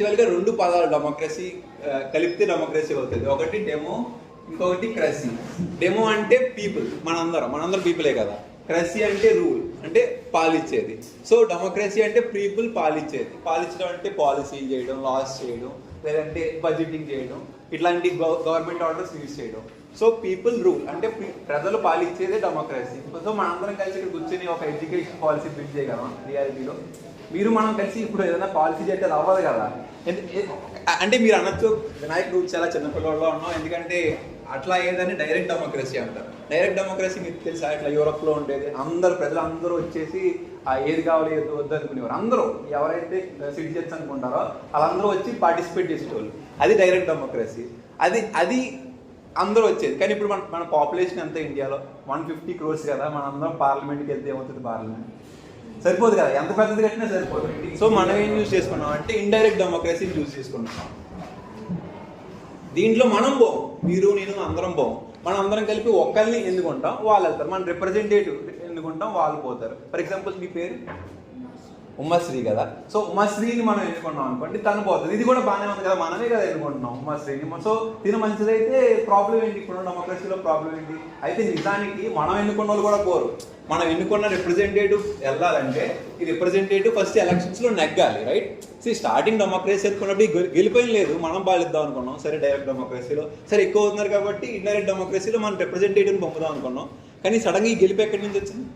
యాక్చువల్గా రెండు పదాలు డెమోక్రసీ కలిపితే డెమోక్రసీ అవుతుంది. ఒకటి డెమో, ఇంకొకటి క్రసీ. డెమో అంటే పీపుల్, మనందరం పీపులే కదా. క్రసీ అంటే రూల్, అంటే పాలిచ్చేది. సో డెమోక్రసీ అంటే పీపుల్ పాలిచ్చేది. పాలించడం అంటే పాలసీలు చేయడం, లాస్ చేయడం, లేదంటే బడ్జెటింగ్ చేయడం, ఇట్లాంటి గవర్నమెంట్ ఆర్డర్స్ యూజ్ చేయడం. సో పీపుల్ రూల్ అంటే ప్రజలు పాలించేదే డెమోక్రసీ. సో మనందరం కలిసి ఇక్కడ కూర్చొని ఒక ఎడ్యుకేషన్ పాలసీ బిల్డ్ చేయగలం. రియాలిటీలో మనం కలిసి ఇప్పుడు ఏదైనా పాలసీ చేస్తే అది అవ్వదు కదా. అంటే మీరు అనొచ్చు వినాయక్ నువ్వు చాలా చిన్నపిల్లల్లో ఉన్నావు, ఎందుకంటే అట్లా ఏదని డైరెక్ట్ డెమోక్రసీ అంటారు. డైరెక్ట్ డెమోక్రసీ మీకు తెలుసా, ఇట్లా యూరోప్లో ఉండేది. ప్రజలందరూ వచ్చేసి ఏది కావాలి ఏది వద్దు అనుకునేవారు. అందరూ ఎవరైతే సిటిజన్స్ అనుకుంటారో వాళ్ళందరూ వచ్చి పార్టిసిపేట్ చేసేవాళ్ళు. అది డైరెక్ట్ డెమోక్రసీ. అది అందరూ వచ్చేది. కానీ ఇప్పుడు మన పాపులేషన్ ఎంత ఇండియాలో 150 crores కదా. అందరం పార్లమెంట్కి వెళ్తే ఏమవుతుంది, పార్లమెంట్ సరిపోదు కదా, ఎంత పెద్దది కట్టినా సరిపోదు. సో మనం ఏం యూజ్ చేసుకున్నాం అంటే ఇండైరెక్ట్ డెమోక్రసీని యూజ్ చేసుకున్నాం. దీంట్లో మనం మీరు నేను అందరం అందరం కలిపి ఒక్కరిని ఎన్నుకుంటాం, వాళ్ళు వెళ్తారు. మన రిప్రజెంటేటివ్ ఎన్నుకుంటాం, వాళ్ళు పోతారు. ఫర్ ఎగ్జాంపుల్ మీ పేరు ఉమాశ్రీ కదా. సో ఉమాశ్రీని మనం ఎన్నుకున్నాం అనుకోండి, తను పోతుంది. ఇది కూడా బాగానే ఉంది కదా, మనమే కదా ఎన్నుకుంటున్నాం ఉమాశ్రీని. సో తిన మంచిదైతే ప్రాబ్లం ఏంటి, ఇప్పుడు డెమోక్రసీలో ప్రాబ్లం ఏంటి? అయితే నిజానికి మనం ఎన్నుకున్న వాళ్ళు కూడా పోరు. మనం ఎన్నుకున్న రిప్రజెంటేటివ్ వెళ్ళాలంటే ఈ రిప్రజెంటేటివ్ ఫస్ట్ ఎలక్షన్స్లో నెగ్గాలి, రైట్? స్టార్టింగ్ డెమోక్రసీ ఎత్తుకున్నప్పుడు గెలిపోయిన లేదు, మనం బాలిద్దాం అనుకున్నాం. సరే డైరెక్ట్ డెమోక్రసీలో సరే ఎక్కువ అవుతున్నారు కాబట్టి ఇండైరెక్ట్ డెమోక్రసీలో మనం రిప్రజెంటేటివ్ని పంపుదాం అనుకున్నాం. కానీ సడన్గా ఈ గెలుపు ఎక్కడి నుంచి వచ్చింది?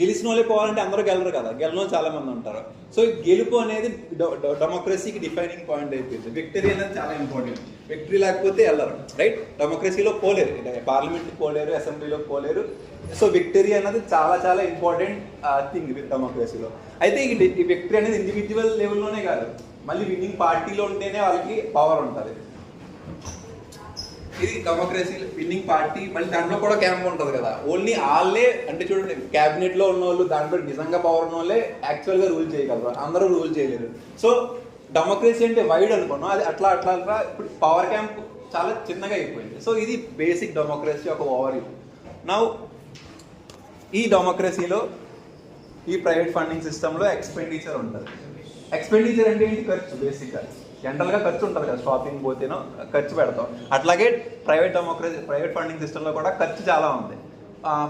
గెలిచిన వాళ్ళే పోవాలంటే అందరూ గెలరు కదా, గెలవడం చాలా మంది ఉంటారు. సో గెలుపు అనేది డెమోక్రసీకి డిఫైనింగ్ పాయింట్ అయిపోయింది. విక్టరీ అనేది చాలా ఇంపార్టెంట్. విక్టరీ లేకపోతే వెళ్ళరు, రైట్? డెమోక్రసీలో పోలేరు, పార్లమెంట్కి పోలేరు, అసెంబ్లీలో పోలేరు. సో విక్టరీ అనేది చాలా చాలా ఇంపార్టెంట్ థింగ్ డెమోక్రసీలో. అయితే ఈ విక్టరీ అనేది ఇండివిజువల్ లెవెల్లోనే కాదు, మళ్ళీ విన్నింగ్ పార్టీలో ఉంటేనే వాళ్ళకి పవర్ ఉంటుంది. ఇది డెమోక్రసీ విన్నింగ్ పార్టీ. మళ్ళీ దాంట్లో కూడా క్యాంప్ ఉంటుంది కదా. ఓన్లీ వాళ్ళే అంటే చూడండి, క్యాబినెట్లో ఉన్న వాళ్ళు, దాంట్లో నిజంగా పవర్ ఉన్న వాళ్ళే యాక్చువల్గా రూల్ చేయగలరు, అందరూ రూల్ చేయలేరు. సో డెమోక్రసీ అంటే వైడ్ అనుకున్నాం, అది అట్లా ఇప్పుడు పవర్ క్యాంప్ చాలా చిన్నగా అయిపోయింది. సో ఇది బేసిక్ డెమోక్రసీ ఒక ఓవర్ వ్యూ. నౌ ఈ డెమోక్రసీలో ఈ ప్రైవేట్ ఫండింగ్ సిస్టంలో ఎక్స్పెండిచర్ ఉంటుంది. ఎక్స్పెండిచర్ అంటే ఏంటి? ఖర్చు. బేసిక్గా జనరల్గా ఖర్చు ఉంటుంది కదా, షాపింగ్ పోతేనో ఖర్చు పెడతాం. అట్లాగే ప్రైవేట్ ఫండింగ్ సిస్టంలో కూడా ఖర్చు చాలా ఉంది.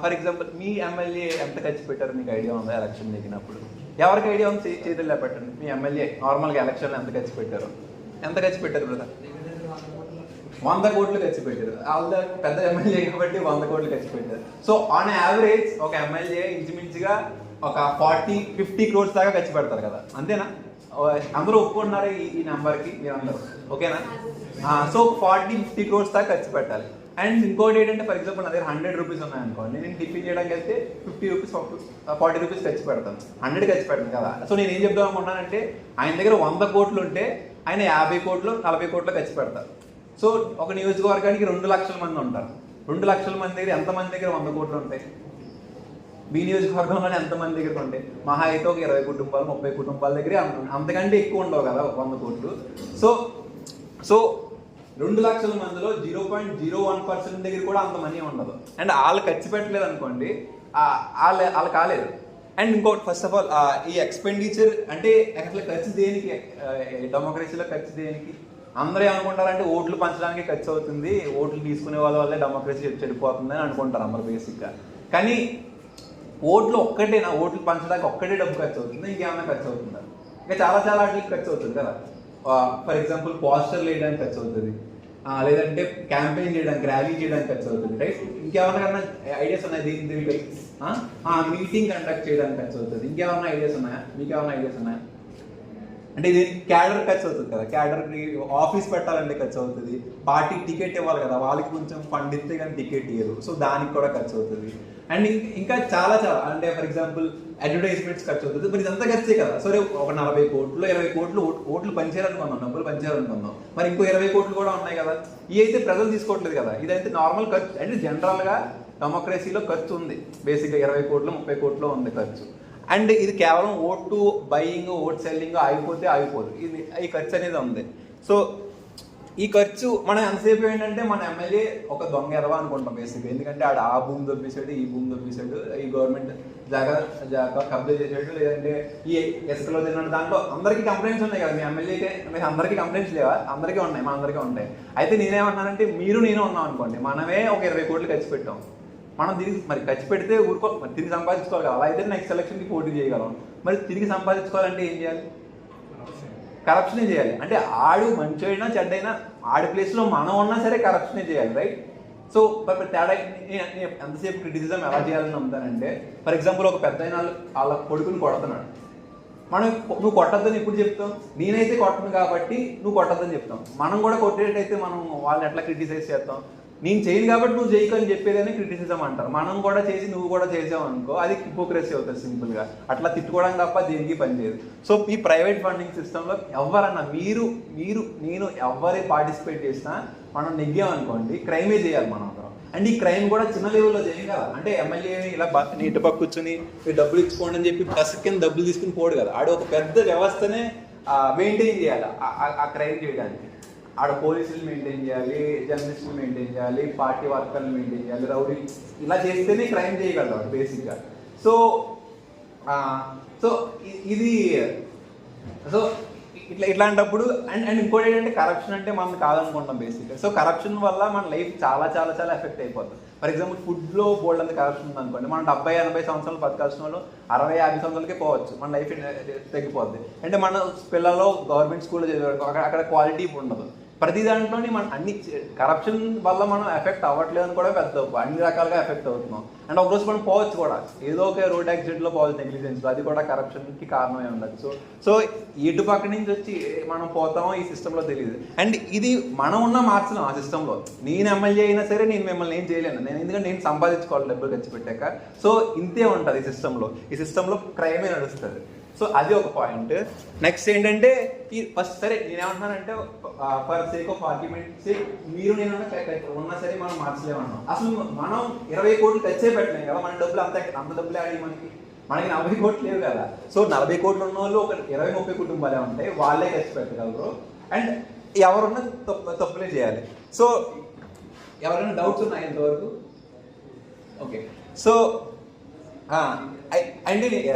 ఫర్ ఎగ్జాంపుల్ మీ ఎమ్మెల్యే ఎంత ఖర్చు పెట్టారు మీకు ఐడియా ఉందా? ఎలక్షన్ దిగినప్పుడు ఎవరికి ఐడియా ఉంది? చేతుల్లో పెట్టండి. మీ ఎమ్మెల్యే నార్మల్గా ఎలక్షన్లో ఎంత ఖర్చు పెట్టారు? బ్రదర్? 100 కోట్లు ఖర్చు పెట్టారు. వాళ్ళ పెద్ద ఎమ్మెల్యే కాబట్టి 100 కోట్లు ఖర్చు పెట్టారు. సో ఆన్ యావరేజ్ ఒక ఎమ్మెల్యే ఇంచుమించుగా ఒక 40-50 crores దాకా ఖర్చు పెడతారు కదా, అంతేనా? అందరూ ఒప్పుకుంటున్నారు ఈ నెంబర్కి, మీరు అందరూ ఓకేనా? సో 40-50 crores దాకా ఖర్చు పెట్టాలి. అండ్ ఇంకోటి ఏంటంటే, ఫర్ ఎగ్జాంపుల్ నా దగ్గర 100 రూపీస్ ఉన్నాయనుకోండి, నేను టిఫిన్ చేయడానికి వెళ్తే 50 రూపీస్ 40 రూపీస్ ఖర్చు పెడతాను, 100 ఖర్చు పెడతాను కదా. సో నేను ఏం చెప్దాం అనుకుంటున్నానంటే, ఆయన దగ్గర 100 కోట్లు ఉంటే ఆయన 50 కోట్లు 40 కోట్లు ఖర్చు పెడతారు. సో ఒక నియోజకవర్గానికి 2 లక్షల మంది ఉంటారు. 2 లక్షల మంది దగ్గర ఎంతమంది దగ్గర 100 కోట్లు ఉంటాయి? మీ నియోజకవర్గంలోనే ఎంతమంది దగ్గర ఉంటాయి? మహా అయితే ఒక 20 కుటుంబాలు 30 కుటుంబాల దగ్గరే అంతకంటే ఎక్కువ ఉండవు కదా 100 కోట్లు. సో 2 లక్షల మందిలో 0.01% దగ్గర కూడా అంత మనీ ఉండదు. అండ్ వాళ్ళు ఖర్చు పెట్టలేదు అనుకోండి, వాళ్ళు కాలేదు. అండ్ ఇంకోటి, ఫస్ట్ ఆఫ్ ఆల్ ఈ ఎక్స్పెండిచర్ అంటే అసలు ఖర్చు దేనికి? డెమోక్రసీలో ఖర్చు దేనికి? అందరూ ఏమనుకుంటారంటే ఓట్లు పంచడానికి ఖర్చు అవుతుంది, ఓట్లు తీసుకునే వాళ్ళ వల్లే డెమోక్రసీ చెడిపోతుంది అని అనుకుంటారు అందరు బేసిక్గా. కానీ ఓట్లు పంచడానికి ఒక్కటే డబ్బు ఖర్చు అవుతుంది, ఇంకేమైనా ఖర్చు అవుతుందా? ఇంకా చాలా వాటికి ఖర్చు అవుతుంది కదా. ఫర్ ఎగ్జాంపుల్ పోస్టర్లు వేయడానికి ఖర్చు అవుతుంది, లేదంటే క్యాంపెయిన్ చేయడానికి, ర్యాలీ చేయడానికి ఖర్చు అవుతుంది, రైట్? ఇంకేమన్నా ఐడియాస్ ఉన్నాయి దీనికి? మీటింగ్ కండక్ట్ చేయడానికి ఖర్చు అవుతుంది. ఇంకేమన్నా ఐడియాస్ ఉన్నాయా? మీకేమన్నా ఐడియాస్ ఉన్నాయా? అంటే దీనికి క్యాడర్ ఖర్చు అవుతుంది కదా, క్యాడర్కి ఆఫీస్ పెట్టాలంటే ఖర్చు అవుతుంది, పార్టీకి టికెట్ ఇవ్వాలి కదా, వాళ్ళకి కొంచెం ఫండ్ ఇస్తే కానీ టికెట్ ఇవ్వరు, సో దానికి కూడా ఖర్చు అవుతుంది. అండ్ ఇంకా చాలా అంటే ఫర్ ఎగ్జాంపుల్ అడ్వర్టైజ్మెంట్స్ ఖర్చు అవుతుంది. మరి ఇదంతా ఖర్చే కదా. సరే ఒక 40 కోట్లు 20 కోట్లు ఓట్లు పంచారనుకుందాం, డబ్బులు పంచారనుకుందాం, మరి ఇంకో 20 కోట్లు కూడా ఉన్నాయి కదా. ఇవి అయితే ప్రజలు తీసుకోవట్లేదు కదా, ఇదైతే నార్మల్ ఖర్చు. అంటే జనరల్గా డెమోక్రసీలో ఖర్చు ఉంది, బేసిక్గా 20 కోట్లు 30 కోట్లు ఉంది ఖర్చు. అండ్ ఇది కేవలం ఓటు బయింగ్ ఓట్ సెల్లింగ్ అయిపోతే అయిపోదు, ఇది ఈ ఖర్చు అనేది ఉంది. సో ఈ ఖర్చు మనం ఎంతసేపు ఏంటంటే మన ఎమ్మెల్యే ఒక దొంగ ఎదవా అనుకుంటాం బేసిక్గా, ఎందుకంటే ఆడు ఆ భూమి దొబ్బేశాడు, ఈ భూమి దొబ్బేశాడు, ఈ గవర్నమెంట్ జాగా కబ్జా చేసాడు, లేదంటే ఈ ఇసుకలో తిన్నాడు. దాంట్లో అందరికీ కంప్లైంట్స్ ఉన్నాయి కదా, మీ ఎమ్మెల్యేకే మీకు అందరికీ కంప్లైంట్స్ లేవా? అందరికీ ఉన్నాయి, మా అందరికీ ఉంటాయి. అయితే నేనేమంటున్నానంటే మీరు నేను ఉన్నాం అనుకోండి, మనమే ఒక 20 కోట్లు ఖర్చు పెట్టాం, మనం తిరిగి మరి ఖర్చు పెడితే ఊరుకో, మరి తిరిగి సంపాదించుకోవాలి కదా. అలా అయితే నెక్స్ట్ ఎలక్షన్కి పోటీ చేయగలం. మరి తిరిగి సంపాదించుకోవాలంటే ఏం చేయాలి? కరప్షనే చేయాలి. అంటే ఆడు మంచి అయినా చెడ్డైనా ఆడి ప్లేస్లో మనం ఉన్నా సరే కరప్షనే చేయాలి, రైట్? సో తేడా ఎంతసేపు క్రిటిసిజం ఎలా చేయాలని నమ్ముతానంటే, ఫర్ ఎగ్జాంపుల్ ఒక పెద్ద అయిన వాళ్ళ కొడుకుని కొడుతున్నాడు, మనం నువ్వు కొట్టద్దని ఎప్పుడు చెప్తాం? నేనైతే కొట్టను కాబట్టి నువ్వు కొట్టద్దని చెప్తాం. మనం కూడా కొట్టేటైతే మనం వాళ్ళని ఎట్లా క్రిటిసైజ్ చేస్తాం? నేను చేయను కాబట్టి నువ్వు చేయకు అని చెప్పేదని క్రిటిసిజం అంటారు. మనం కూడా చేసి నువ్వు కూడా చేసావు అనుకో, అది హిపోక్రసీ అవుతుంది సింపుల్గా. అట్లా తిట్టుకోవడం తప్ప దేనికి పనిచేయదు. సో ఈ ప్రైవేట్ ఫండింగ్ సిస్టంలో ఎవరన్నా మీరు నేను ఎవరే పార్టిసిపేట్ చేసినా మనం నెగ్గామనుకోండి, క్రైమే చేయాలి మనం అందరం. అండ్ ఈ క్రైమ్ కూడా చిన్న లెవెల్లో చేయం కదా. అంటే ఎమ్మెల్యే ఇలా నీటి పక్క కూర్చొని మీరు డబ్బులు ఇచ్చుకోండి అని చెప్పి ప్లస్ కింద డబ్బులు తీసుకుని పోడు కదా. ఆడ ఒక పెద్ద వ్యవస్థనే మెయింటైన్ చేయాలి ఆ క్రైమ్ చేయడానికి. ఆడ పోలీసులు మెయింటైన్ చేయాలి, జర్నలిస్టులు మెయింటైన్ చేయాలి, పార్టీ వర్కర్లు మెయింటైన్ చేయాలి, రౌడీ ఇలా చేస్తేనే క్రైమ్ చేయగలరు బేసిక్గా. సో సో ఇది సో ఇట్లాంటప్పుడు అండ్ ఇంకోటి ఏంటంటే కరప్షన్ అంటే మనం కాదనుకుంటాం బేసిక్గా. సో కరప్షన్ వల్ల మన లైఫ్ చాలా చాలా చాలా ఎఫెక్ట్ అయిపోతుంది. ఫర్ ఎగ్జాంపుల్ ఫుడ్లో బోల్డ్ అంత కరప్షన్ ఉంది అనుకోండి, మనం 70-80 సంవత్సరాలు బతకాల్సిన వాళ్ళు 60-50 సంవత్సరాలకే పోవచ్చు, మన లైఫ్ తగ్గిపోద్ది. అంటే మన పిల్లలు గవర్నమెంట్ స్కూల్లో చదివారు, అక్కడ క్వాలిటీ ఉండదు. ప్రతి దాంట్లోని మనం అన్ని కరప్షన్ వల్ల మనం ఎఫెక్ట్ అవ్వట్లేదు అని కూడా పెద్ద అన్ని రకాలుగా ఎఫెక్ట్ అవుతున్నాం. అండ్ ఒకరోజు మనం పోవచ్చు కూడా, ఏదో ఒక రోడ్ యాక్సిడెంట్లో పోవచ్చు నెగ్లిజెన్స్లో, అది కూడా కరప్షన్కి కారణమే ఉండదు. సో ఇటు పక్క నుంచి వచ్చి మనం పోతామో ఈ సిస్టంలో తెలియదు. అండ్ ఇది మనం ఉన్న మార్చలేం ఆ సిస్టంలో. నేను ఎమ్మెల్యే అయినా సరే నేను మిమ్మల్ని ఏం చేయలేను, ఎందుకంటే నేను సంపాదించుకోవాలి డబ్బులు ఖర్చు పెట్టాక. సో ఇంతే ఉంటుంది ఈ సిస్టంలో క్రైమే నడుస్తుంది. సో అది ఒక పాయింట్. నెక్స్ట్ ఏంటంటే ఈ ఫస్ట్ సరే నేనేమంటున్నానంటే ఫర్ సేక్ ఆఫ్ ఆర్గ్యుమెంట్ మీరు నేను ఉన్నా సరే మనం మార్చలేమన్నాం. అసలు మనం 20 కోట్లు ఖర్చే పెట్టలేం కదా, మన డబ్బులు అంత డబ్బులే ఆడి మనకి 40 కోట్లు లేవు కదా. సో 40 కోట్లు ఉన్న వాళ్ళు ఒక 20-30 కుటుంబాలే ఉంటాయి, వాళ్ళే ఖర్చు పెట్టగలరు. అండ్ ఎవరున్నా తప్పులే చేయాలి. సో ఎవరైనా డౌట్స్ ఉన్నాయి ఇంతవరకు? Okay. So and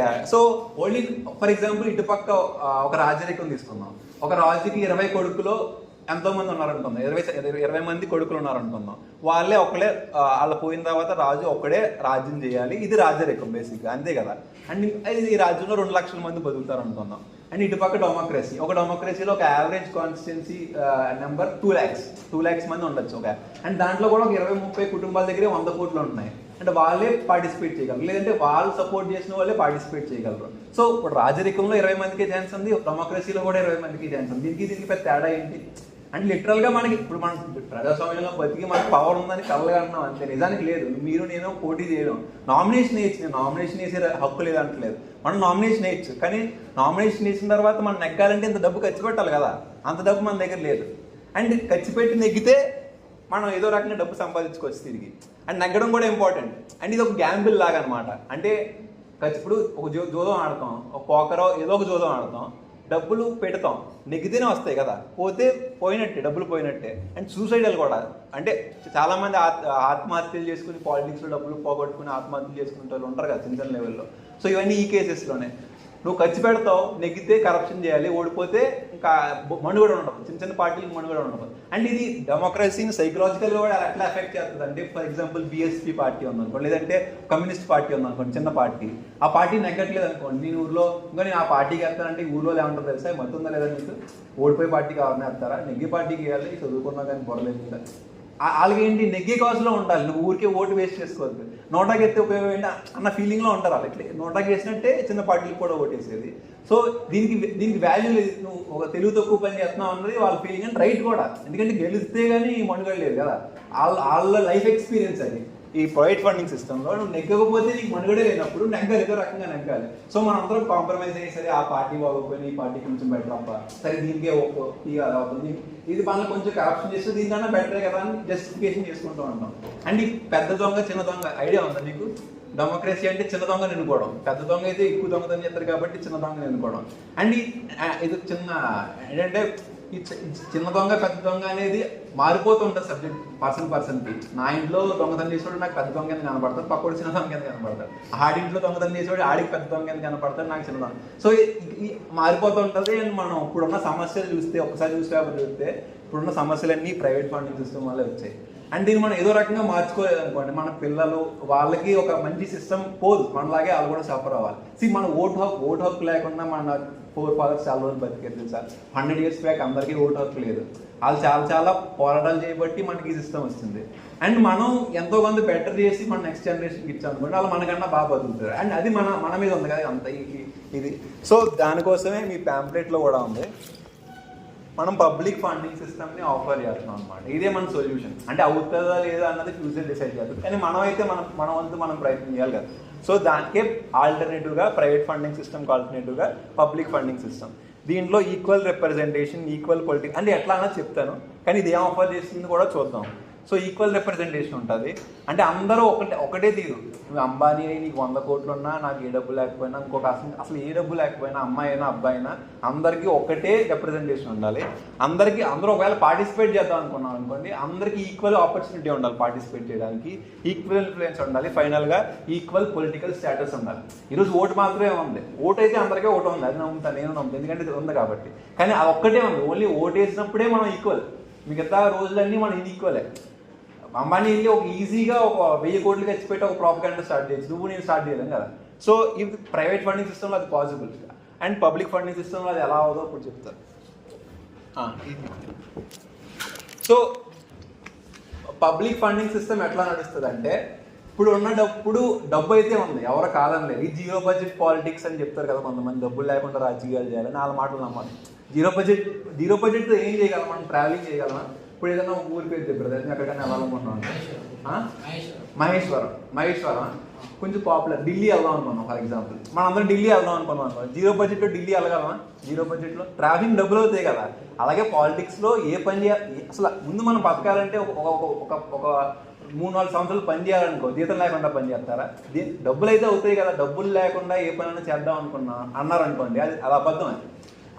so only for example ఇటు పక్క ఒక రాజరికం తీసుకుందాం. ఒక రాజుకి 20 కొడుకులో ఎంతోమంది ఉన్నారనుకుందాం, 20 మంది కొడుకులు ఉన్నారనుకుందాం. ఒకళ్ళే వాళ్ళ పోయిన తర్వాత రాజు ఒక్కడే రాజ్యం చేయాలి. ఇది రాజరికం బేసిక్గా, అంతే కదా. అండ్ ఈ రాజ్యంలో 2 లక్షల మంది బతుకుతారు అనుకుందాం. అండ్ ఇటుపక్క డెమోక్రసీ, ఒక డెమోక్రసీలో ఒక యావరేజ్ కాన్స్టిట్యున్సీ నెంబర్ 2 lakhs మంది ఉండొచ్చు. అండ్ దాంట్లో కూడా ఒక 20-30 కుటుంబాల దగ్గరే 100 కోట్లు ఉంటున్నాయి. అంటే వాళ్ళే పార్టిసిపేట్ చేయగలరు, లేదంటే వాళ్ళు సపోర్ట్ చేసిన వాళ్ళే పార్టిసిపేట్ చేయగలరు. సో ఇప్పుడు రాజరికంలో 20 మందికి ఛాన్స్ ఉంది, డెమోక్రసీలో కూడా 20 మందికి ఛాన్స్ ఉంది. దీనికి పెద్ద తేడా ఏంటి అంటే లిటరల్గా మనకి ఇప్పుడు మనం ప్రజాస్వామ్యంలో బతికి మనకి పవర్ ఉందని కలగా అంటున్నాం అంతే. నిజానికి లేదు. మీరు నేను పోటీ చేయడం, నామినేషన్ వేయచ్చు. నేను నామినేషన్ వేసే హక్కు లేదంటలేదు, మనం నామినేషన్ వేయచ్చు. కానీ నామినేషన్ వేసిన తర్వాత మనం నెగ్గాలంటే ఇంత డబ్బు ఖర్చు పెట్టాలి కదా, అంత డబ్బు మన దగ్గర లేదు. అండ్ ఖర్చు పెట్టి నెగ్గితే మనం ఏదో రకంగా డబ్బు సంపాదించుకోవచ్చు తిరిగి. అండ్ నెగ్గడం కూడా ఇంపార్టెంట్. అండ్ ఇది ఒక గ్యాంబుల్ లాగా అనమాట. అంటే ఇప్పుడు ఒక జోదం ఆడతాం, ఒక పోకరో ఏదో ఒక జోదం ఆడతాం, డబ్బులు పెడతాం, నెగ్గితేనే వస్తాయి కదా, పోతే పోయినట్టే, డబ్బులు పోయినట్టే. అండ్ సూసైడల్ కూడా, అంటే చాలామంది ఆత్మహత్యలు చేసుకుని పాలిటిక్స్లో డబ్బులు పోగొట్టుకుని ఆత్మహత్యలు చేసుకునే వాళ్ళు ఉంటారు కదా చిన్న లెవెల్లో. సో ఇవన్నీ ఈ కేసెస్లోనే. నువ్వు ఖర్చు పెడతావు, నెగ్గితే కరప్షన్ చేయాలి, ఓడిపోతే ఇంకా మనుగడ ఉండదు, చిన్న పార్టీలకు మనుగడ ఉండదు. అండ్ ఇది డెమోక్రసీని సైకలాజికల్గా కూడా ఎట్లా ఎఫెక్ట్ చేస్తుంది అంటే, ఫర్ ఎగ్జాంపుల్ బీఎస్పీ పార్టీ ఉందనుకోండి, లేదంటే కమ్యూనిస్ట్ పార్టీ ఉందనుకోండి, చిన్న పార్టీ. ఆ పార్టీ నెగ్గట్లేదు అనుకోండి, నేను ఊర్లో ఇంకా నేను ఆ పార్టీకి వెళ్తానంటే ఊర్లో ఏమంటారు తెలుసా, మతుందా లేదా నీకు, ఓడిపోయే పార్టీకి ఎవరిని వేస్తారా, నెగ్గే పార్టీకి వేయాలి, చదువుకున్నా కానీ పొరలేదు. వాళ్ళకేంటి నెగ్గే కాజ్లో ఉండాలి, నువ్వు ఊరికే ఓటు వేస్ట్ చేసుకోవద్దు, నోటాకి ఎత్తే ఉపయోగం ఏంటి అన్న ఫీలింగ్లో ఉంటారు వాళ్ళు. ఇట్లా నోటాకి వేసినట్టే చిన్న పార్టీలకు కూడా ఓటేసేది. సో దీనికి వాల్యూ లేదు, నువ్వు ఒక తెలుగు తక్కువ పని చేస్తున్నావు అన్నది వాళ్ళ ఫీలింగ్. అండ్ రైట్ కూడా, ఎందుకంటే గెలిస్తే కానీ మనుగడ లేదు కదా, వాళ్ళ లైఫ్ ఎక్స్పీరియన్స్ అది. ఈ ప్రైవేట్ ఫండింగ్ సిస్టంలో నువ్వు నెగ్గకపోతే నీకు మనుగడే లేనప్పుడు నెగ్గాలి, ఏదో రకంగా నెగ్గాలి. సో మనందరం కాంప్రమైజ్ అయ్యి, సరే ఆ పార్టీ బాగోపోయినా ఈ పార్టీ కొంచెం బెటర్ అప్ప, సరే దీనికే అవుతుంది, ఇది మనల్ని కొంచెం కరప్షన్ చేస్తే దీనికన్నా బెటరే కదా అని జస్టిఫికేషన్ చేసుకుంటూ ఉంటాం. అండ్ ఈ పెద్ద దొంగ చిన్న దొంగ ఐడియా ఉందా మీకు? డెమోక్రసీ అంటే చిన్న దొంగ ఎన్నుకోవడం, పెద్ద దొంగ అయితే ఎక్కువ దొంగతనం చేస్తారు కాబట్టి చిన్న దొంగ ఎన్నుకోవడం. అండ్ ఇది చిన్న ఏంటంటే ఈ చిన్న దొంగ పెద్ద దొంగ అనేది మారిపోతూ ఉంటుంది సబ్జెక్ట్ పర్సన్కి. నా ఇంట్లో దొంగతనం చేసేవాడు నాకు పెద్ద దొంగ కింద కనపడతాడు, పక్కడు చిన్న దొంగ కింద కనపడతాడు. ఆడింట్లో దొంగతనం చేసేవాడు ఆడికి పెద్ద దొంగ కింద కనపడతాడు, నాకు చిన్న దొంగ. సో మారిపోతూ ఉంటుంది. అండ్ మనం ఇప్పుడున్న సమస్యలు చూస్తే, ఒకసారి చూస్తే ఇప్పుడున్న సమస్యలన్నీ ప్రైవేట్ ఫండింగ్ సిస్టమ్ వల్లే వచ్చాయి. అండ్ దీన్ని మనం ఏదో రకంగా మార్చుకోలేదు అనుకోండి, మన పిల్లలు వాళ్ళకి ఒక మంచి సిస్టమ్ పోదు, మనలాగే వాళ్ళు కూడా సఫర్ అవ్వాలి. మన ఓటు హక్కు లేకుండా మన ఫోర్ ఫాదర్స్ చాలా రోజులు బతికేది తెలుసా. 100 years బ్యాక్ అందరికీ ఓటు హక్కు లేదు. వాళ్ళు చాలా పోరాటాలు చేయబట్టి మనకి ఈ సిస్టమ్ వస్తుంది. అండ్ మనం ఎంతో మంది బెటర్ చేసి మన నెక్స్ట్ జనరేషన్కి ఇచ్చాం అనుకోండి, వాళ్ళు మనకన్నా బాగా బతుకుతారు. అండ్ అది మన మీద ఉంది కదా అంత ఇది. సో దానికోసమే మీ ప్యాంప్లెట్లో కూడా ఉంది, మనం పబ్లిక్ ఫండింగ్ సిస్టమ్ని ఆఫర్ చేస్తున్నాం అనమాట. ఇదే మన సొల్యూషన్. అంటే అవుతుందా లేదా అన్నది ఫ్యూచర్ డిసైడ్ చేస్తాం, కానీ మనమైతే మన వంతు మనం ప్రయత్నం చేయాలి కదా. సో దానికే ఆల్టర్నేటివ్గా ప్రైవేట్ ఫండింగ్ సిస్టమ్కి ఆల్టర్నేటివ్గా పబ్లిక్ ఫండింగ్ సిస్టమ్. దీంట్లో ఈక్వల్ రిప్రజెంటేషన్, ఈక్వల్ పొలిటిక్స్ అంటే ఎట్లా అన్నది చెప్తాను, కానీ ఇది ఏం ఆఫర్ చేస్తుంది కూడా చూద్దాం. సో ఈక్వల్ రిప్రజెంటేషన్ ఉంటుంది. అంటే అందరూ ఒకటే తీరు. నువ్వు అంబానీ అయి నీకు 100 కోట్లు ఉన్నా, నాకు ఏ డబ్బు లేకపోయినా, ఇంకొక అసలు ఏ డబ్బు లేకపోయినా, అమ్మాయి అయినా అబ్బాయి అయినా అందరికీ ఒకటే రిప్రజెంటేషన్ ఉండాలి. అందరూ ఒకవేళ పార్టిసిపేట్ చేద్దాం అనుకున్నాం అనుకోండి, అందరికీ ఈక్వల్ ఆపర్చునిటీ ఉండాలి పార్టిసిపేట్ చేయడానికి, ఈక్వల్ ఇన్ఫ్లుయెన్స్ ఉండాలి, ఫైనల్గా ఈక్వల్ పొలిటికల్ స్టేటస్ ఉండాలి. ఈరోజు ఓటు మాత్రమే ఉంది. ఓటు అయితే అందరికీ ఓటు ఉంది, అది నమ్ముతాను, నేను నమ్ముతాను, ఎందుకంటే ఇది ఉంది కాబట్టి. కానీ అది ఒక్కటే ఉంది. ఓన్లీ ఓటు వేసినప్పుడే మనం ఈక్వల్, మిగతా రోజులన్నీ మనం ఈక్వలే. అంబానీ వెళ్ళి ఒక ఈజీగా ఒక 1000 కోట్లు ఖర్చు పెట్టి ఒక ప్రాపగండా స్టార్ట్ చేయొచ్చు, నువ్వు నేను స్టార్ట్ చేయలేం కదా. సో ఇది ప్రైవేట్ ఫండింగ్ సిస్టంలో అది పాసిబుల్. అండ్ పబ్లిక్ ఫండింగ్ సిస్టంలో అది ఎలా అవుదో ఇప్పుడు చెప్తారు. సో పబ్లిక్ ఫండింగ్ సిస్టమ్ ఎట్లా నడుస్తుంది అంటే, ఇప్పుడు డబ్బు అయితే ఉంది, ఎవరో కాదని లేదు. ఈ జీరో బడ్జెట్ పాలిటిక్స్ అని చెప్తారు కదా కొంతమంది, డబ్బులు లేకుండా రాజకీయాలు చేయాలని. 4 మాటలు నమ్మాలి. జీరో బడ్జెట్తో ఏం చేయగలం మనం? ట్రావెలింగ్ చేయగలమా? ఇప్పుడు ఏదైనా ఊరి పేరు చెప్పారు, ఎక్కడికైనా వెళ్ళాలనుకుంటున్నాం. మహేశ్వరం కొంచెం పాపులర్. ఢిల్లీ వెళ్దాం అనుకున్నాం ఫర్ ఎగ్జాంపుల్, మనందరం ఢిల్లీ వెళ్దాం అనుకున్నాం. జీరో బడ్జెట్లో ఢిల్లీ వెళ్ళగలమా? జీరో బడ్జెట్లో ట్రావెలింగ్ డబ్బులు అవుతాయి కదా. అలాగే పాలిటిక్స్లో ఏ పని చేయాలి, అసలు ముందు మనం బతకాలంటే ఒక 3-4 సంవత్సరాలు పని చేయాలనుకో, జీతం లేకుండా పని చేస్తారా? డబ్బులు అయితే అవుతాయి కదా. డబ్బులు లేకుండా ఏ పనైనా చేద్దాం అన్నారనుకోండి, అది అబద్ధం. అది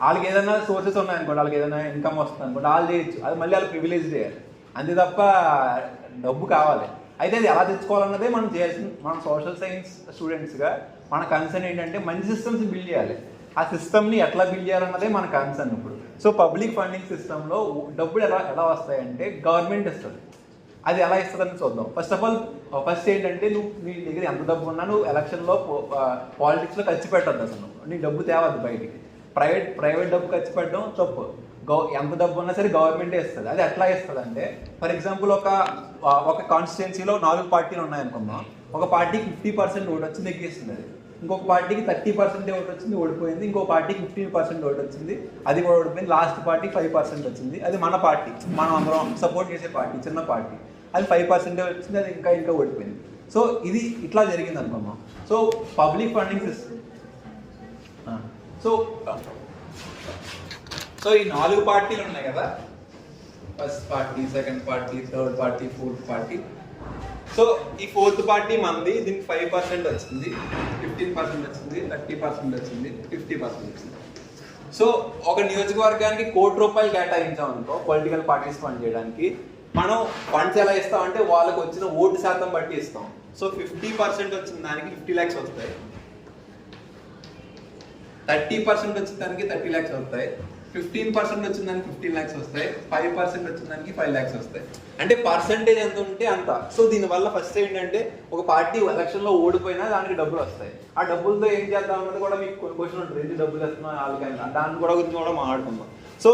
వాళ్ళకి ఏదైనా సోర్సెస్ ఉన్నాయనుకోండి, వాళ్ళకి ఏదైనా ఇన్కమ్ వస్తుంది అనుకోండి, వాళ్ళు చేయొచ్చు. అది మళ్ళీ వాళ్ళు ప్రివిలేజ్ చేయాలి, అంతే తప్ప డబ్బు కావాలి. అయితే అది ఎలా తెచ్చుకోవాలన్నదే మనం చేయాల్సింది. మనం సోషల్ సైన్స్ స్టూడెంట్స్గా మన కన్సర్న్ ఏంటంటే మంచి సిస్టమ్స్ బిల్డ్ చేయాలి. ఆ సిస్టమ్ని ఎట్లా బిల్డ్ చేయాలన్నదే మన కన్సర్న్ ఇప్పుడు. సో పబ్లిక్ ఫండింగ్ సిస్టంలో డబ్బులు ఎలా వస్తాయంటే గవర్నమెంట్ ఇస్తుంది. అది ఎలా ఇస్తుందని చూద్దాం. ఫస్ట్ ఏంటంటే నీ దగ్గర ఎంత డబ్బు ఉన్నా నువ్వు ఎలక్షన్లో పాలిటిక్స్లో ఖర్చు పెట్టద్దు. అసలు నీ డబ్బు తేవద్దు బయటికి. ప్రైవేట్ డబ్బు ఖర్చు పెట్టడం తప్పు. ఎంత డబ్బు ఉన్నా సరే గవర్నమెంటే ఇస్తుంది. అది ఎట్లా ఇస్తుంది అంటే, ఫర్ ఎగ్జాంపుల్ ఒక కాన్స్టిట్యున్సీలో 4 పార్టీలు ఉన్నాయనుకున్నాం. ఒక పార్టీకి 50% ఓటు వచ్చింది, ఎక్కిస్తుంది. అది ఇంకొక పార్టీకి 30% ఓటు వచ్చింది, ఓడిపోయింది. ఇంకో పార్టీకి 15% ఓటు వచ్చింది, అది కూడా ఓడిపోయింది. లాస్ట్ పార్టీకి 5% వచ్చింది, అది మన పార్టీ, మనం అందరం సపోర్ట్ చేసే పార్టీ, చిన్న పార్టీ. అది 5% వచ్చింది, అది ఇంకా ఓడిపోయింది. సో ఇది ఇట్లా జరిగింది అనుకున్నాం. So public funding system. So ఈ 4 పార్టీలు ఉన్నాయి కదా, first party, second party, third party, fourth party. So ఈ 4th పార్టీ మంది, దీనికి 5% వచ్చింది, 15% వచ్చింది, 30% వచ్చింది, 50% వచ్చింది. సో ఒక నియోజకవర్గానికి ₹1 కోటి కేటాయించాం అనుకో పొలిటికల్ పార్టీస్ ఫండ్ చేయడానికి. మనం ఫండ్స్ ఎలా ఇస్తామంటే వాళ్ళకి వచ్చిన ఓటు శాతం బట్టి ఇస్తాం. సో 50% వచ్చిన దానికి 50 lakhs వస్తాయి, 30% వచ్చిన దానికి 30 lakhs వస్తాయి, 15% వచ్చిన దానికి 15 lakhs వస్తాయి, 5% వచ్చిన దానికి 5 lakhs వస్తాయి. అంటే పర్సంటేజ్ ఎంత ఉంటే అంత. సో దీనివల్ల ఫస్ట్ ఏంటంటే, ఒక పార్టీ ఎలక్షన్లో ఓడిపోయినా దానికి డబ్బులు వస్తాయి. ఆ డబ్బులతో ఏం చేద్దాం అన్నది కూడా మీకు క్వశ్చన్ ఉంటుంది, ఎందుకు డబ్బులు వస్తున్నాయి వాళ్ళకైనా, దాని గురించి కూడా మాట్లాడుకుందాం. సో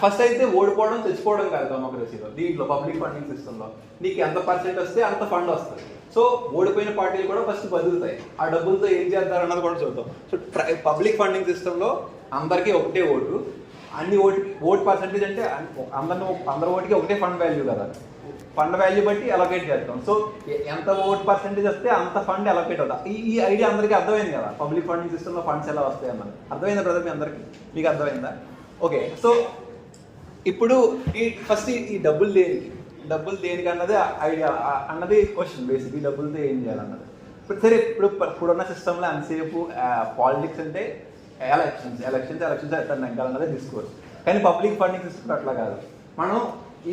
ఫస్ట్ అయితే ఓడిపోవడం తెచ్చుకోవడం కాదు డెమోక్రసీలో. దీంట్లో పబ్లిక్ ఫండింగ్ సిస్టంలో నీకు ఎంత పర్సెంట్ వస్తే అంత ఫండ్ వస్తుంది. సో ఓడిపోయిన పార్టీలు కూడా ఫస్ట్ బతుకుతాయి. ఆ డబ్బులతో ఏం చేస్తారు అన్నది కూడా చూద్దాం. సో పబ్లిక్ ఫండింగ్ సిస్టంలో అందరికీ ఒకటే ఓటు, అన్ని ఓట్ పర్సెంటేజ్ అంటే అందరి ఓటుకి ఒకటే ఫండ్ వాల్యూ కదా. ఫండ్ వాల్యూ బట్టి అలొకేట్ చేస్తాం. సో ఎంత ఓట్ పర్సెంటేజ్ వస్తే అంత ఫండ్ అలొకేట్ అవుతుంది. ఈ ఐడియా అందరికీ అర్థమైంది కదా, పబ్లిక్ ఫండింగ్ సిస్టంలో ఫండ్స్ ఎలా వస్తాయి అన్నది. అర్థమైందా బ్రదర్ మీ అందరికీ? మీకు అర్థమైందా? ఓకే. సో ఇప్పుడు ఫస్ట్ ఈ డబ్బులు దేనికి అన్నది ఐడియా అన్నది క్వశ్చన్ బేసిక్. ఈ డబ్బులతో ఏం చేయాలన్నది. సరే, ఇప్పుడున్న సిస్టంలో అంతసేపు పాలిటిక్స్ అంటే ఎలక్షన్స్ ఎట్లా నెగ్గాలన్నదే డిస్కోర్స్. కానీ పబ్లిక్ ఫండింగ్ సిస్టమ్ అట్లా కాదు. మనం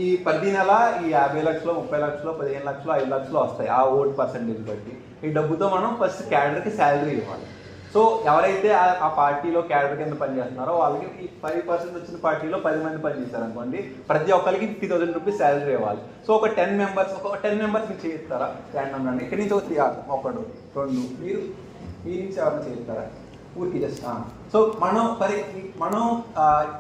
ఈ ప్రతి నెల ఈ 50 లక్షలు 30 లక్షలు 15 లక్షలు 5 లక్షలు వస్తాయి ఆ ఓట్ పర్సంటేజ్ బట్టి. ఈ డబ్బుతో మనం ఫస్ట్ క్యాడర్కి శాలరీ ఇవ్వాలి. సో ఎవరైతే ఆ పార్టీలో క్యాడర్ కింద పనిచేస్తున్నారో వాళ్ళకి ఈ 5% వచ్చిన పార్టీలో 10 మంది పనిచేస్తారు అనుకోండి, ప్రతి ఒక్కరికి 50,000 రూపీస్ శాలరీ ఇవ్వాలి. సో ఒక 10 మెంబర్స్ మీకు చేయిస్తారా ర్యాండమ్ రండి, ఇక్కడి నుంచి ఒకడు 2 మీరు మీ నుంచి ఎవరైనా చేయిస్తారా ఊరికి జస్ట్. సో మనం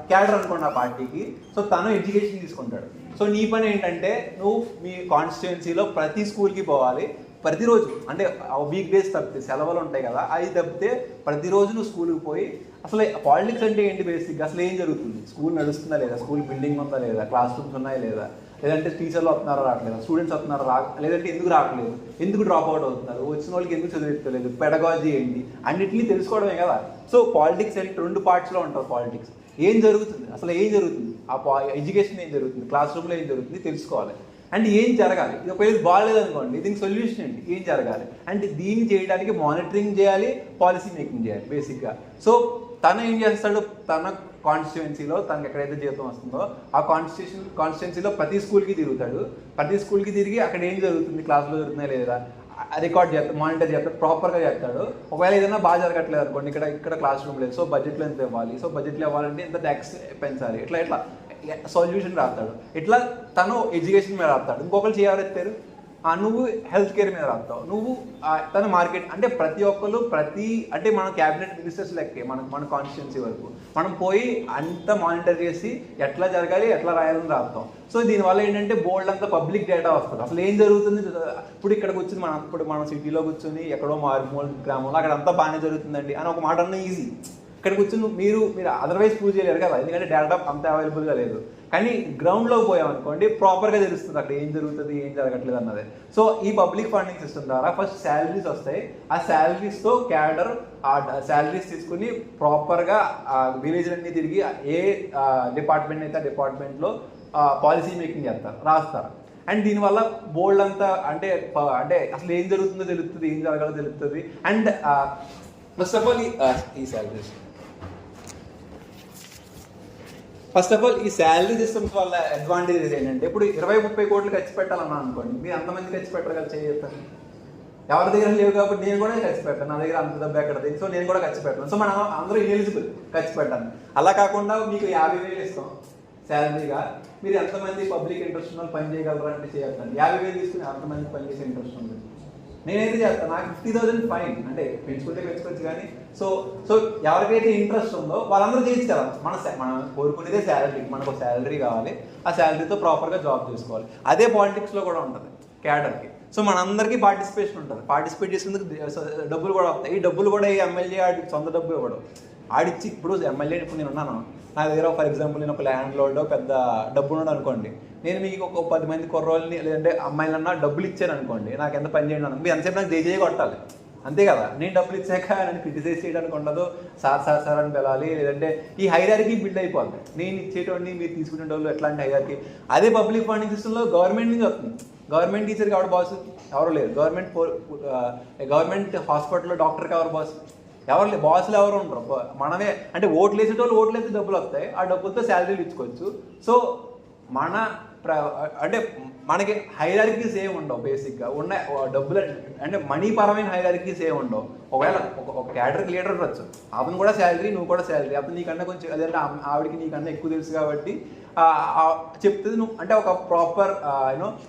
క్యాడర్ అనుకోండి ఆ పార్టీకి. సో తను ఎడ్యుకేషన్ తీసుకుంటాడు. సో నీ పని ఏంటంటే నువ్వు మీ కాన్స్టిట్యుయెన్సీలో ప్రతి స్కూల్కి పోవాలి ప్రతిరోజు. అంటే వీక్ డేస్ తప్పితే సెలవులు ఉంటాయి కదా, అవి తప్పితే ప్రతిరోజు నువ్వు స్కూల్కి పోయి అసలు పాలిటిక్స్ అంటే ఏంటి బేసిక్గా, అసలు ఏం జరుగుతుంది, స్కూల్ నడుస్తుందా లేదా, స్కూల్ బిల్డింగ్ ఉందా లేదా, క్లాస్ రూమ్స్ ఉన్నాయా లేదా, లేదంటే టీచర్లు వస్తున్నారా రావట్లేదు, స్టూడెంట్స్ వస్తున్నారా లేదంటే ఎందుకు రావట్లేదు, ఎందుకు డ్రాప్ అవుట్ అవుతున్నారు, వచ్చిన వాళ్ళకి ఎందుకు చదివించలేదు, పెడగాలజీ ఏంటి, అన్నిటినీ తెలుసుకోవడమే కదా. సో పాలిటిక్స్ అంటే 2 పార్ట్స్లో ఉంటుంది పాలిటిక్స్. ఏం జరుగుతుంది, అసలు ఏం జరుగుతుంది, ఎడ్యుకేషన్ ఏం జరుగుతుంది, క్లాస్ రూమ్లో ఏం జరుగుతుంది తెలుసుకోవాలి. అండ్ ఏం జరగాలి, ఇది ఒకవేళ బాగాలేదనుకోండి దీనికి సొల్యూషన్ ఏంటి, ఏం జరగాలి అంటే దీన్ని చేయడానికి మానిటరింగ్ చేయాలి, పాలసీ మేకింగ్ చేయాలి బేసిక్గా. సో తను ఏం చేస్తాడు, తన కాన్స్టిట్యుయెన్సీలో తనకు ఎక్కడైతే జీతం వస్తుందో ఆ కాన్స్టిట్యుయెన్సీలో ప్రతి స్కూల్కి తిరుగుతాడు. ప్రతి స్కూల్కి తిరిగి అక్కడ ఏం జరుగుతుంది, క్లాస్లో జరుగుతున్నాయి లేదా రికార్డ్ చేస్తాడు, మానిటర్ చేస్తాడు, ప్రాపర్గా చేస్తాడు. ఒకవేళ ఏదైనా బాగా జరగట్లేదు అనుకోండి, ఇక్కడ క్లాస్ రూమ్ లేదు, సో బడ్జెట్లో ఎంత ఇవ్వాలి, సో బడ్జెట్లో ఇవ్వాలంటే ఎంత ట్యాక్స్ పెంచాలి, ఇట్లా సొల్యూషన్ రాస్తాడు. ఇట్లా తను ఎడ్యుకేషన్ మీద రాస్తాడు. ఇంకొకరు ఎవరెత్తారు, నువ్వు హెల్త్ కేర్ మీద రాస్తావు, నువ్వు తన మార్కెట్. అంటే ప్రతి ఒక్కరు అంటే మన క్యాబినెట్ మినిస్టర్స్ లెక్కే మన కాన్స్టిట్యున్సీ వరకు మనం పోయి అంతా మానిటర్ చేసి ఎట్లా జరగాలి ఎట్లా రాయాలని రాస్తాం. సో దీనివల్ల ఏంటంటే బోల్డ్ అంతా పబ్లిక్ డేటా వస్తుంది, అసలు ఏం జరుగుతుంది. ఇప్పుడు ఇక్కడ కూర్చొని మన సిటీలో కూర్చొని ఎక్కడో మారుమూల గ్రామంలో అక్కడ అంతా బాగానే జరుగుతుందండి అని ఒక మాట అన్న ఈజీ. ఇక్కడ కూర్చొని మీరు అదర్వైజ్ ప్రూవ్ చేయలేరు కదా, ఎందుకంటే డేటా అంత అవైలబుల్గా లేదు. కానీ గ్రౌండ్లోకి పోయామనుకోండి ప్రాపర్గా తెలుస్తుంది అక్కడ ఏం జరుగుతుంది ఏం జరగట్లేదు అన్నది. సో ఈ పబ్లిక్ ఫండింగ్ సిస్టమ్ ద్వారా ఫస్ట్ శాలరీస్ వస్తాయి. ఆ శాలరీస్తో క్యాడర్ ఆ శాలరీస్ తీసుకుని ప్రాపర్గా విలేజ్లన్నీ తిరిగి ఏ డిపార్ట్మెంట్ అయితే ఆ డిపార్ట్మెంట్లో పాలసీ మేకింగ్ చేస్తారు, రాస్తారు. అండ్ దీనివల్ల బోల్డ్ అంతా అంటే అసలు ఏం జరుగుతుందో తెలుస్తుంది, ఏం జరగాలో తెలుస్తుంది. అండ్ ఫస్ట్ ఆఫ్ ఆల్ ఈ శాలరీస్ ఈ శాలరీ సిస్టమ్స్ వల్ల అడ్వాంటేజెస్ ఏంటంటే, ఇప్పుడు 20-30 కోట్లు ఖర్చు పెట్టాలన్నా అనుకోండి, మీరు అంతమంది ఖర్చు పెట్టరు కదా, చేయొస్తాను. ఎవరి దగ్గర లేవు కాబట్టి నేను కూడా ఖర్చు పెట్టాను, నా దగ్గర అంత డబ్బు ఎక్కడది, సో నేను కూడా ఖర్చు పెట్టాను. సో మనం అందరూ ఎలిజిబుల్ ఖర్చు పెట్టాను. అలా కాకుండా మీకు 50,000 ఇస్తాం శాలరీగా, మీరు ఎంతమంది పబ్లిక్ ఇంట్రెస్ట్ ఉన్న పని చేయగలరు అంటే చేయొద్దండి. 50,000 తీసుకుని అంతమంది పని చేసే ఇంట్రెస్ట్ ఉంది. నేనైతే చేస్తాను, నాకు 50,000 ఫైన్, అంటే పెంచుకోవచ్చు. కానీ సో ఎవరికైతే ఇంట్రెస్ట్ ఉందో వాళ్ళందరూ చేయొచ్చు కదా. మనం కోరుకునేదే శాలరీ, మనకు శాలరీ కావాలి, ఆ శాలరీతో ప్రాపర్గా జాబ్ చేసుకోవాలి. అదే పాలిటిక్స్లో కూడా ఉంటుంది క్యాడర్కి. సో మనందరికీ పార్టిసిపేషన్ ఉంటుంది, పార్టిసిపేట్ చేసేందుకు డబ్బులు కూడా వస్తాయి. ఈ డబ్బులు కూడా ఈ ఎమ్మెల్యే ఆడికి సొంత డబ్బు ఇవ్వడం, ఆడిచ్చి ఇప్పుడు ఎమ్మెల్యే ఇప్పుడు నేను ఉన్నాను, నా దగ్గర ఫర్ ఎగ్జాంపుల్ నేను ఒక ల్యాండ్ లోడ్ పెద్ద డబ్బు ఉన్నాడు అనుకోండి, నేను మీకు ఒక 10 మంది కుర్రోళ్ళని లేదంటే అమ్మాయిలన్నా డబ్బులు ఇచ్చాను అనుకోండి, నాకు ఎంత పని చేయండి అనుకో, మీరు ఎంతసేపు నాకు జేజే కొట్టాలి అంతే కదా. నేను డబ్బులు ఇచ్చాక నన్ను క్రిటిసైజ్ చేయడానికి ఉండదు, సార్ అని పిలాలి, లేదంటే ఈ హైరార్కీ బిల్డ్ అయిపోతుంది. నేను ఇచ్చేటోడిని మీరు తీసుకునే వాళ్ళు ఎట్లాంటి హైరార్కీ. అదే పబ్లిక్ ఫండింగ్ సిస్టంలో గవర్నమెంట్ నుంచి వస్తుంది. గవర్నమెంట్ టీచర్కి ఎవరు బాస్, ఎవరు లేరు. గవర్నమెంట్ హాస్పిటల్లో డాక్టర్కి ఎవరు బాస్, ఎవరు లేదు. బాసులు ఎవరు ఉండరు, మనమే. అంటే ఓట్లు వేసేటోళ్ళు ఓట్లు వేస్తే డబ్బులు వస్తాయి, ఆ డబ్బులతో శాలరీలు ఇచ్చుకోవచ్చు. సో అంటే మనకి హైరార్కీస్ ఏమి ఉండవు బేసిక్గా. ఉన్న డబ్బులు అంటే మనీ పరమైన హైరార్కీస్ ఏమి ఉండవు. ఒకవేళ ఒక క్యాడర్కి లీడర్ ఉండొచ్చు, అతను కూడా శాలరీ, నువ్వు కూడా శాలరీ. అతను నీకన్నా కొంచెం అదంటే ఆవిడకి నీకన్నా ఎక్కువ తెలుసు కాబట్టి చెప్తుంది. నువ్వు అంటే ఒక ప్రాపర్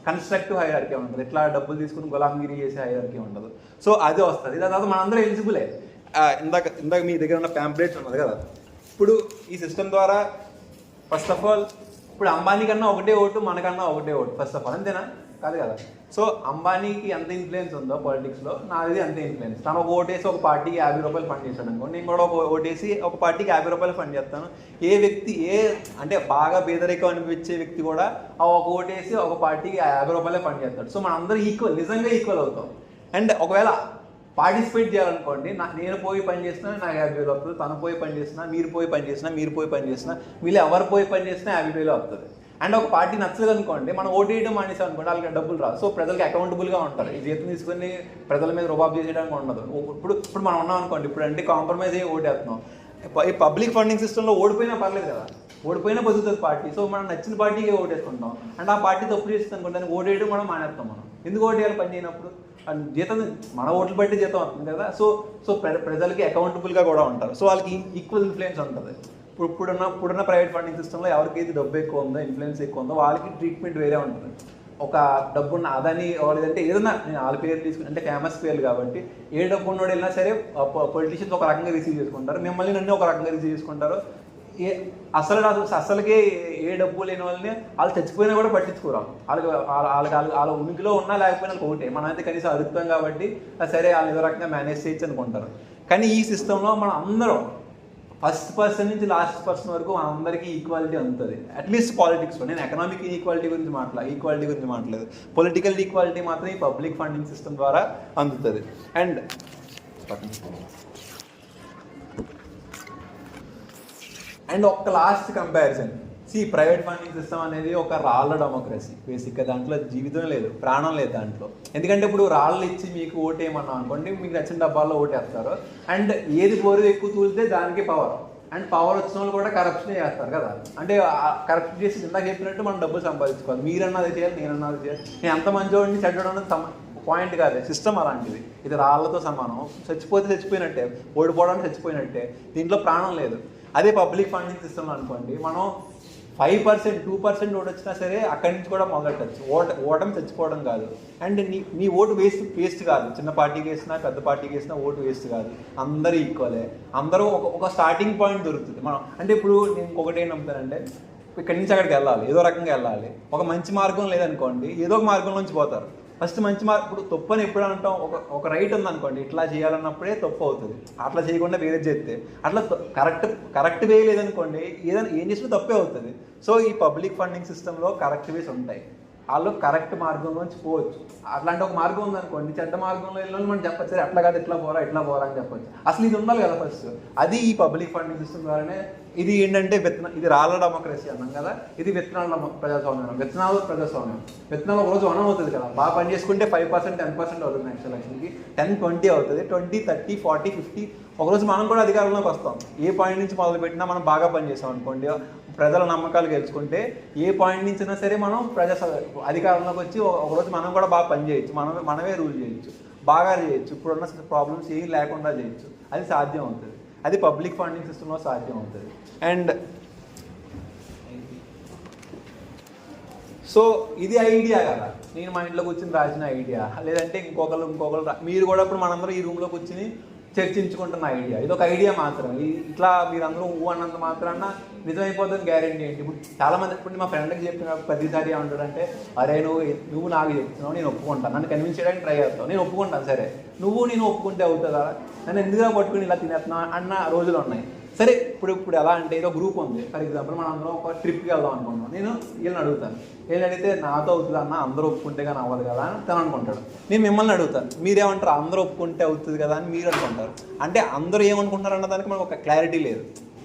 కన్స్ట్రక్టివ్ హైరార్కీ ఉంటుంది, ఇట్లా డబ్బులు తీసుకుని గులాంగిరి చేసే హైరార్కీ ఉండదు. సో అది వస్తుంది. దాని తర్వాత మనందరూ ఎలిజిబులే. ఇందాక మీ దగ్గర ఉన్న ప్యాంప్లెట్స్ ఉన్నది కదా, ఇప్పుడు ఈ సిస్టమ్ ద్వారా ఫస్ట్ ఆఫ్ ఆల్ ఇప్పుడు అంబానీ కన్నా ఒకటే ఓటు, మనకన్నా ఒకటే ఓటు ఫస్ట్ ఆఫ్ ఆల్, అంతేనా? కాదు కదా. సో అంబానీకి ఎంత ఇన్ఫ్లుయెన్స్ ఉందో పాలిటిక్స్లో, నాది అంతే ఇన్ఫ్లుయెన్స్. తను ఒక ఓటేసి ఒక పార్టీకి 50 రూపాయలు ఫండ్ చేశాడు అనుకో, నేను కూడా ఒక ఓటేసి ఒక పార్టీకి 50 రూపాయలు ఫండ్ చేస్తాను. ఏ వ్యక్తి అంటే బాగా పేదరికం అనిపించే వ్యక్తి కూడా ఒక ఓటేసి ఒక పార్టీకి 50 రూపాయలే ఫండ్ చేస్తాడు. సో మనందరూ ఈక్వల్, నిజంగా ఈక్వల్ అవుతాం. అండ్ ఒకవేళ పార్టిసిపేట్ చేయాలనుకోండి, నేను పోయి పని చేసినా నాకు 50,000 వస్తుంది, తను పోయి పని చేసినా, మీరు పోయి పని చేసినా, వీళ్ళు ఎవరు పోయి పని చేసినా 50,000 వస్తుంది. అండ్ ఒక పార్టీ నచ్చలేదు అనుకోండి, మనం ఓటు వేయడం మానేసాం అనుకోండి, వాళ్ళకి డబ్బులు రాదు. సో ప్రజలకు అకౌంటబుల్గా ఉంటారు. ఈ జీతం తీసుకుని ప్రజల మీద రుబాబు చేసేయడానికి ఉండదు. ఇప్పుడు మనం ఉన్నాం అనుకోండి, ఇప్పుడు అంటే కాంప్రమైజ్ అయ్యి ఓటు వేస్తున్నాం. ఈ పబ్లిక్ ఫండింగ్ సిస్టంలో ఓడిపోయినా పర్లేదు కదా, ఓడిపోయినా బతుకుతుంది పార్టీ. సో మనం నచ్చిన పార్టీకి ఓటేసుకుంటాం. అంటే ఆ పార్టీ తప్పు చేస్తుంది అనుకుంటే దానికి ఓటేయడం కూడా మానేస్తాం మనం. ఎందుకు ఓటేయాలి పని చేయనప్పుడు? జీతం మన ఓట్లు బట్టి జీతం వస్తుంది కదా. సో సో ప్రజలకి అకౌంటబుల్గా కూడా ఉంటారు. సో వాళ్ళకి ఈక్వల్ ఇన్ఫ్లుయెన్స్ ఉంటుంది. ఇప్పుడున్న ప్రైవేట్ ఫండింగ్ సిస్టంలో ఎవరికైతే డబ్బు ఎక్కువ ఉందో, ఇన్ఫ్లుయెన్స్ ఎక్కువ ఉందో వాళ్ళకి ట్రీట్మెంట్ వేరే ఉంటుంది. ఒక డబ్బున్న అదని లేదంటే ఏదన్నా, నేను వాళ్ళ పేరు తీసుకుని అంటే ఫేమస్ పేర్లు కాబట్టి, ఏ డబ్బు ఉన్నోడు వెళ్ళినా సరే పొలిటీషియన్స్ ఒక రకంగా రిసీవ్ చేసుకుంటారు, మిమ్మల్ని నన్ను ఒక రకంగా రిసీవ్ చేసుకుంటారు. అసలుకే ఏ డబ్బు లేని వాళ్ళని వాళ్ళు చచ్చిపోయినా కూడా పట్టించుకోరు. వాళ్ళ ఉనికిలో ఉన్నా లేకపోయినా వాళ్ళకి ఒకటే, మనం అయితే కనీసం అడుగుతాం కాబట్టి సరే వాళ్ళు ఏదో రకంగా మేనేజ్ చేయొచ్చు అనుకుంటారు. కానీ ఈ సిస్టంలో మనం అందరం ఫస్ట్ పర్సన్ నుంచి లాస్ట్ పర్సన్ వరకు అందరికీ ఈక్వాలిటీ అందుతుంది. అట్లీస్ట్ పాలిటిక్స్లో. నేను ఎకనామిక్ ఈక్వాలిటీ గురించి మాట్లాడలేదు. పొలిటికల్ ఈక్వాలిటీ మాత్రం ఈ పబ్లిక్ ఫండింగ్ సిస్టమ్ ద్వారా అందుతుంది. అండ్ ఒక last comparison, private funding system అనేది ఒక రాళ్ళ డెమోక్రసీ. బేసిక్గా దాంట్లో జీవితం లేదు, ప్రాణం లేదు దాంట్లో. ఎందుకంటే ఇప్పుడు రాళ్ళు ఇచ్చి మీకు ఓటేయమన్నా అనుకోండి, మీకు నచ్చిన డబ్బాల్లో ఓటేస్తారు. అండ్ ఏది బోరు ఎక్కువ తూలితే దానికి పవర్. అండ్ పవర్ వచ్చిన వాళ్ళు కూడా కరప్షన్ చేస్తారు కదా. అంటే కరప్షన్ చేసి ఇందాక చెప్పినట్టు మనం డబ్బులు సంపాదించుకోవాలి. మీరన్నది చేయాలి, నేనన్నది చేయాలి. నేను ఎంత మంచివాడిని చెడ్డడం పాయింట్ కాదు, సిస్టమ్ అలాంటిది. ఇది రాళ్ళతో సమానం. చచ్చిపోతే చచ్చిపోయినట్టే, ఓడిపోవడానికి చచ్చిపోయినట్టే. దీంట్లో ప్రాణం లేదు. అదే పబ్లిక్ ఫండింగ్ సిస్టమ్ అనుకోండి, మనం 5%, 2% ఓటు వచ్చినా సరే అక్కడి నుంచి కూడా మొదలెట్టచ్చు. ఓటమి చచ్చిపోవడం కాదు. అండ్ నీ ఓటు వేస్ట్ కాదు. చిన్న పార్టీకి వేసినా పెద్ద పార్టీకి వేసినా ఓటు వేస్ట్ కాదు. అందరూ ఈక్వలే. అందరూ ఒక స్టార్టింగ్ పాయింట్ దొరుకుతుంది. మనం అంటే ఇప్పుడు నేను ఇంకొకటి ఏం నమ్ముతానంటే, ఇక్కడి నుంచి అక్కడికి వెళ్ళాలి, ఏదో రకంగా వెళ్ళాలి. ఒక మంచి మార్గం లేదనుకోండి, ఏదో ఒక మార్గంలోంచి పోతారు. ఫస్ట్ మంచి ఇప్పుడు తప్పు అని ఎప్పుడు అంటాం, ఒక రైట్ ఉందనుకోండి, ఇట్లా చేయాలన్నప్పుడే తప్పు అవుతుంది. అట్లా చేయకుండా వేరే చేస్తే, అట్లా కరెక్ట్ వే లేదనుకోండి, ఏదైనా ఏం చేసినా తప్పే అవుతుంది. సో ఈ పబ్లిక్ ఫండింగ్ సిస్టంలో కరెక్ట్ వేస్ ఉంటాయి. వాళ్ళు కరెక్ట్ మార్గంలోంచి పోవచ్చు. అట్లాంటి ఒక మార్గం ఉందనుకోండి, చెడ్డ మార్గంలో వెళ్ళాలని మనం చెప్పచ్చు, సరే అట్లా కాదు ఇట్లా పోరా అని చెప్పచ్చు. అసలు ఇది ఉండాలి కదా ఫస్ట్. అది ఈ పబ్లిక్ ఫండింగ్ సిస్టమ్ ద్వారానే. ఇది ఏంటంటే ఇది రాళ్ళ డెమోక్రసీ అన్నాం కదా, ఇది విత్తనాల ప్రజాస్వామ్యం. విత్తనాలు ఒక రోజు 1 అవుతుంది కదా. బాగా పని చేసుకుంటే 5%, 10% అవుతుంది. నెక్స్ట్ ఎలక్షన్కి 10, 20 అవుతుంది. 20, 30, 40, 50 ఒకరోజు మనం కూడా అధికారంలోకి వస్తాం. ఏ పాయింట్ నుంచి మొదలుపెట్టినా మనం బాగా పనిచేస్తాం అనుకోండి, ప్రజల నమ్మకాలు గెలుచుకుంటే ఏ పాయింట్ నుంచి అయినా సరే మనం అధికారంలోకి వచ్చి ఒకరోజు మనం కూడా బాగా పని చేయొచ్చు. మనమే రూల్ చేయొచ్చు, బాగా చేయొచ్చు. ఇప్పుడున్న ప్రాబ్లమ్స్ ఏం లేకుండా చేయొచ్చు. అది సాధ్యం అవుతుంది. అది పబ్లిక్ ఫండింగ్ సిస్టంలో సాధ్యం అవుతుంది. అండ్ సో ఇది ఐడియా కదా, నేను మా ఇంట్లో కూర్చొని రాసిన ఐడియా, లేదంటే ఇంకొకరు మీరు కూడా ఇప్పుడు మనందరం ఈ రూమ్లో కూర్చుని చర్చించుకుంటున్న ఐడియా. ఇది ఒక ఐడియా మాత్రం. ఇట్లా మీరందరూ అన్నంత మాత్రాన నిజమైపోతుంది గ్యారెంటీ ఏంటి? ఇప్పుడు చాలామంది, ఇప్పుడు మా ఫ్రెండ్కి చెప్పిన ప్రతిసారి ఏమంటాడంటే, అరే నువ్వు నాకు చెప్తున్నావు, నేను ఒప్పుకుంటాను, నన్ను కన్విన్స్ చేయడానికి ట్రై చేస్తావు, నేను ఒప్పుకుంటాను. సరే నేను ఒప్పుకుంటే అవుతుందా? నన్ను ఎందుకుగా పట్టుకుని ఇలా తినేస్తున్నా అన్న రోజులు ఉన్నాయి. సరే ఇప్పుడు ఎలా అంటే, ఏదో గ్రూప్ ఉంది ఫర్ ఎగ్జాంపుల్, మనం అందరం ఒక ట్రిప్కి వెళ్దాం అనుకుంటున్నాం. నేను వీళ్ళని అడుగుతాను, వీళ్ళని అడిగితే నాతో అవుతుంది అన్న, అందరూ ఒప్పుకుంటే కానీ అవ్వదు కదా అని తను అనుకుంటాడు. నేను మిమ్మల్ని అడుగుతాను, మీరేమంటారు? అందరూ ఒప్పుకుంటే అవుతుంది కదా అని మీరు అనుకుంటారు. అంటే అందరూ ఏమనుకుంటారు అన్న దానికి మనకు ఒక క్లారిటీ లేదు.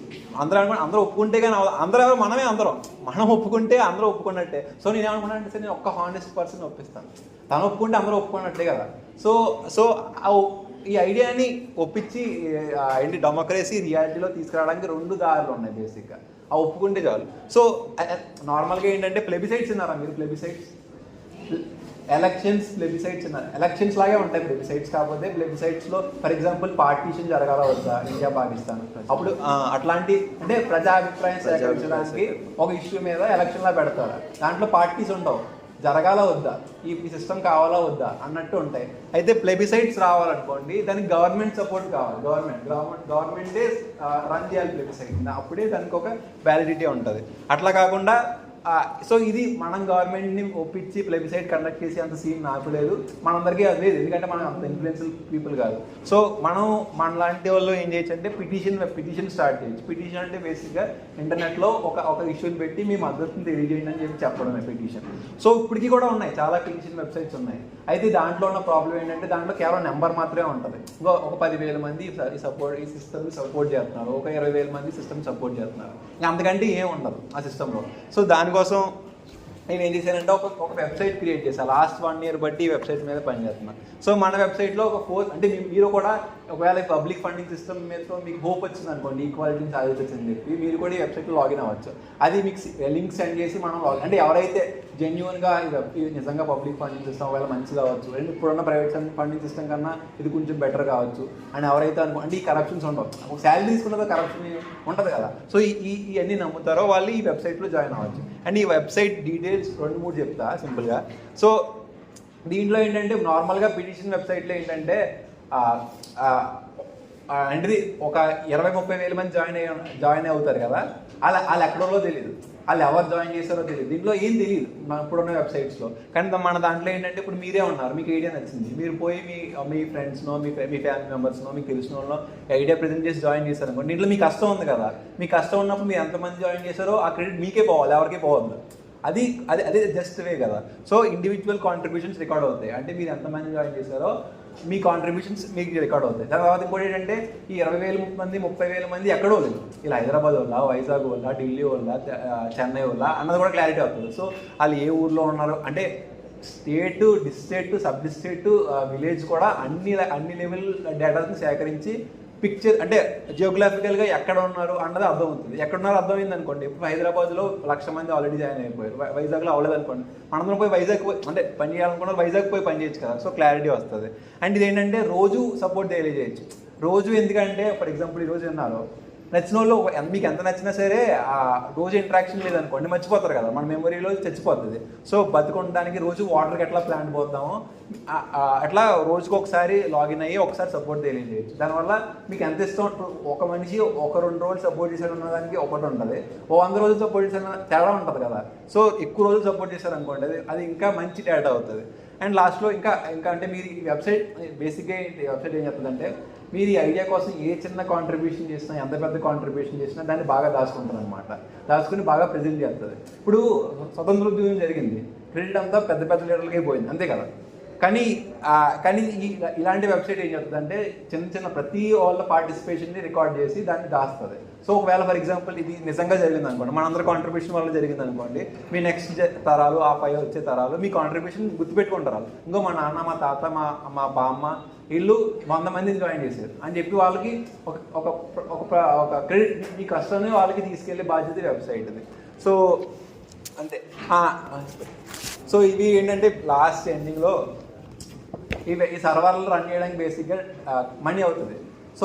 అందరూ ఒప్పుకుంటే కానీ అందరూ ఎవరు? మనం ఒప్పుకుంటే అందరూ ఒప్పుకున్నట్టే. సో నేను ఏమనుకున్నానంటే, సరే నేను ఒక్క హానెస్ట్ పర్సన్ ఒప్పిస్తాను, తను ఒప్పుకుంటే అందరూ ఒప్పుకున్నట్టే కదా. సో ఈ ఐడియాని ఒప్పించి ఏంటి డెమోక్రసీ రియాలిటీలో తీసుకురావడానికి 2 దారులు ఉన్నాయి బేసిక్గా. ఒప్పుకుంటే చాలు. సో నార్మల్గా ఏంటంటే, ప్లెబిసైట్స్ విన్నారా మీరు? ప్లెబిసైట్స్ ఉన్నారు. ఎలక్షన్స్ లాగే ఉంటాయి ప్లెబిసైట్స్. కాకపోతే ప్లెబిసైట్స్లో ఫర్ ఎగ్జాంపుల్ పార్టీషన్ జరగాల వద్దా, ఇండియా పాకిస్తాన్, అప్పుడు అట్లాంటి అంటే ప్రజాభిప్రాయం సేకరించడానికి ఒక ఇష్యూ మీద ఎలక్షన్లా పెడతారు. దాంట్లో పార్టీస్ ఉండవు, జరగాల వద్దా, ఈ సిస్టమ్ కావాలా వద్దా అన్నట్టు ఉంటాయి. అయితే ప్లెబిసైట్స్ రావాలనుకోండి, దానికి గవర్నమెంట్ సపోర్ట్ కావాలి. గవర్నమెంటే రన్ చేయాలి ప్లెబిసైట్, అప్పుడే దానికి ఒక వ్యాలిడిటీ ఉంటుంది. అట్లా కాకుండా సో ఇది మనం గవర్నమెంట్ని ఒప్పించి ప్లెబిసైట్ కండక్ట్ చేసి అంత సీన్ నాకు లేదు, మనందరికీ అది లేదు. ఎందుకంటే మనం అంత ఇన్ఫ్లుయెన్షియల్ పీపుల్ కాదు. సో మన లాంటి వాళ్ళు ఏం చేయొచ్చు అంటే, పిటిషన్ స్టార్ట్ చేయొచ్చు. పిటిషన్ అంటే బేసిక్గా ఇంటర్నెట్లో ఒక ఇష్యూని పెట్టి మీ మద్దతుని తెలియజేయండి అని చెప్పడమే పిటిషన్. సో ఇప్పటికీ కూడా ఉన్నాయి, చాలా పిటిషన్ వెబ్సైట్స్ ఉన్నాయి. అయితే దాంట్లో ఉన్న ప్రాబ్లం ఏంటంటే, దాంట్లో కేవలం నెంబర్ మాత్రమే ఉంటుంది. ఒక 10,000 మంది ఈ సిస్టమ్ని సపోర్ట్ చేస్తున్నారు, ఒక 20,000 మంది సిస్టమ్ సపోర్ట్ చేస్తున్నారు. అంతకంటే ఏం ఉండదు ఆ సిస్టంలో. సో దానికోసం నేను ఏం చేశానంటే ఒక వెబ్సైట్ క్రియేట్ చేశాను. లాస్ట్ 1 year బట్టి ఈ వెబ్సైట్ మీద పనిచేస్తున్నాను. సో మన వెబ్సైట్లో ఒక 4 అంటే మీరు కూడా ఒకవేళ పబ్లిక్ ఫండింగ్ సిస్టమ్ మీద మీకు హోప్ వచ్చింది అనుకోండి, ఈక్వాలిటీని సాధించవచ్చు అని చెప్పి మీరు కూడా ఈ వెబ్సైట్లో లాగిన్ అవ్వచ్చు. అది మీకు లింక్ సెండ్ చేసి మనం అంటే ఎవరైతే జెన్యున్గా నిజంగా పబ్లిక్ ఫండింగ్ సిస్టమ్ ఒకవేళ మంచిది అవ్వచ్చు, అండ్ ఇప్పుడున్న ప్రైవేట్ ఫండింగ్ సిస్టమ్ కన్నా ఇది కొంచెం బెటర్ కావచ్చు అని ఎవరైతే అంటే ఈ కరప్షన్స్ ఉండవు, ఒక శాలరీ తీసుకున్నదో కరప్షన్ ఉంటుంది కదా. సో ఇవన్నీ నమ్ముతారో వాళ్ళు ఈ వెబ్సైట్లో జాయిన్ అవ్వచ్చు. అండ్ ఈ వెబ్సైట్ డీటెయిల్స్ 2-3 చెప్తా సింపుల్గా. సో దీంట్లో ఏంటంటే నార్మల్గా పిటిషన్ వెబ్సైట్లో ఏంటంటే అంటే ఒక 20-30 వేల మంది జాయిన్ అవుతారు కదా, వాళ్ళు ఎక్కడో తెలియదు, వాళ్ళు ఎవరు జాయిన్ చేశారో తెలియదు, దీంట్లో ఏం తెలియదు ఇప్పుడున్న వెబ్సైట్స్లో. కానీ మన దాంట్లో ఏంటంటే ఇప్పుడు మీరే ఉన్నారు, మీకు ఐడియా నచ్చింది, మీరు పోయి మీ ఫ్రెండ్స్నో మీ ఫ్యామిలీ మెంబర్స్నో మీకు తెలిసిన వాళ్ళలో ఐడియా ప్రజెంట్ చేసి జాయిన్ చేశారు అనుకోండి. దీంట్లో మీ కష్టం ఉంది కదా, మీ కష్టం ఉన్నప్పుడు మీరు ఎంతమంది జాయిన్ చేశారో ఆ క్రెడిట్ మీకే పోవాలి, ఎవరికి పోవద్దు. అదే జస్ట్ వే కదా. సో ఇండివిజువల్ కాంట్రిబ్యూషన్స్ రికార్డ్ అవుతాయి, అంటే మీరు ఎంతమంది జాయిన్ చేశారో మీ కాంట్రిబ్యూషన్స్ మీకు రికార్డ్ అవుతాయి. తర్వాత ఇంకోటి ఏంటంటే ఈ 20,000 మంది 30,000 మంది ఎక్కడో లేదు, ఇలా హైదరాబాద్ వల్ల, వైజాగ్ వల్ల, ఢిల్లీ వల్ల, చెన్నై వల్ల అన్నది కూడా క్లారిటీ అవుతుంది. సో వాళ్ళు ఏ ఊర్లో ఉన్నారు అంటే స్టేటు, డిస్ట్రిక్ట్, సబ్ డిస్ట్రిక్ట్, విలేజ్ కూడా అన్ని లెవెల్ డేటాని సేకరించి పిక్చర్ అంటే జియోగ్రాఫికల్గా ఎక్కడ ఉన్నారు అన్నది అర్థమవుతుంది. ఎక్కడున్నారో అర్థమైంది అనుకోండి. ఇప్పుడు హైదరాబాద్లో 1,00,000 మంది ఆల్రెడీ జాయిన్ అయిపోయారు, వైజాగ్లో అవ్వలేదు అనుకోండి, మనందరం పోయి వైజాగ్ అంటే పని చేయాలనుకున్న వైజాగ్ పోయి పని చేయొచ్చు కదా. సో క్లారిటీ వస్తుంది. అండ్ ఇది ఏంటంటే రోజు సపోర్ట్ తెలియజేయచ్చు. రోజు ఎందుకంటే ఫర్ ఎగ్జాంపుల్ ఈరోజు విన్నారు నచ్చిన వాళ్ళు మీకు ఎంత నచ్చినా సరే ఆ రోజు ఇంట్రాక్షన్ లేదనుకోండి మర్చిపోతారు కదా, మన మెమరీలో చచ్చిపోతుంది. సో బతుకుండడానికి రోజు వాటర్కి ఎట్లా ప్లాంట్ పోతామో అట్లా రోజుకి ఒకసారి లాగిన్ అయ్యి ఒకసారి సపోర్ట్ తెలియజేయచ్చు. దానివల్ల మీకు ఎంత ఇష్టం, ఒక మనిషి 1-2 రోజులు సపోర్ట్ చేశాడు ఉన్నదానికి ఒకటి ఉంటుంది, 100 రోజులు సపోర్ట్ చేసిన తేడా ఉంటుంది కదా. సో ఎక్కువ రోజులు సపోర్ట్ చేశారు అనుకోండి, అది ఇంకా మంచి డేటా అవుతుంది. అండ్ లాస్ట్లో ఇంకా అంటే మీరు ఈ వెబ్సైట్ బేసిక్గా ఈ వెబ్సైట్ ఏం చెప్తుందంటే మీరు ఈ ఐడియా కోసం ఏ చిన్న కాంట్రిబ్యూషన్ చేసినా, ఎంత పెద్ద కాంట్రిబ్యూషన్ చేసినా దాన్ని బాగా దాచుకుంటారు అనమాట. దాచుకుని బాగా ప్రజెంట్ చేస్తుంది. ఇప్పుడు స్వతంత్ర ఉద్యమం జరిగింది, క్రెడిట్ అంతా పెద్ద పెద్ద లీడర్లకే పోయింది, అంతే కదా. కానీ ఇలాంటి వెబ్సైట్ ఏం చెప్తుందంటే చిన్న ప్రతి వాళ్ళ పార్టిసిపేషన్ని రికార్డ్ చేసి దాన్ని దాస్తుంది. సో ఒకవేళ ఫర్ ఎగ్జాంపుల్ ఇది నిజంగా జరిగింది అనుకోండి, మనందరూ కాంట్రిబ్యూషన్ వల్ల జరిగింది అనుకోండి, మీ నెక్స్ట్ తరాలు ఆ పై వచ్చే తరాలు మీ కాంట్రిబ్యూషన్ గుర్తుపెట్టుకుంటారు. ఇంకో మా నాన్న, మా తాత, మా బామ్మ వీళ్ళు 100 మందిని జాయిన్ చేశారు అని చెప్పి వాళ్ళకి ఒక క్రెడిట్, మీ కష్టాన్ని వాళ్ళకి తీసుకెళ్లే బాధ్యత వెబ్సైట్ది. సో అంతే. సో ఇవి ఏంటంటే లాస్ట్ ఎండింగ్లో ఈ సర్వర్లు రన్ చేయడానికి బేసిక్గా మనీ అవుతుంది. సో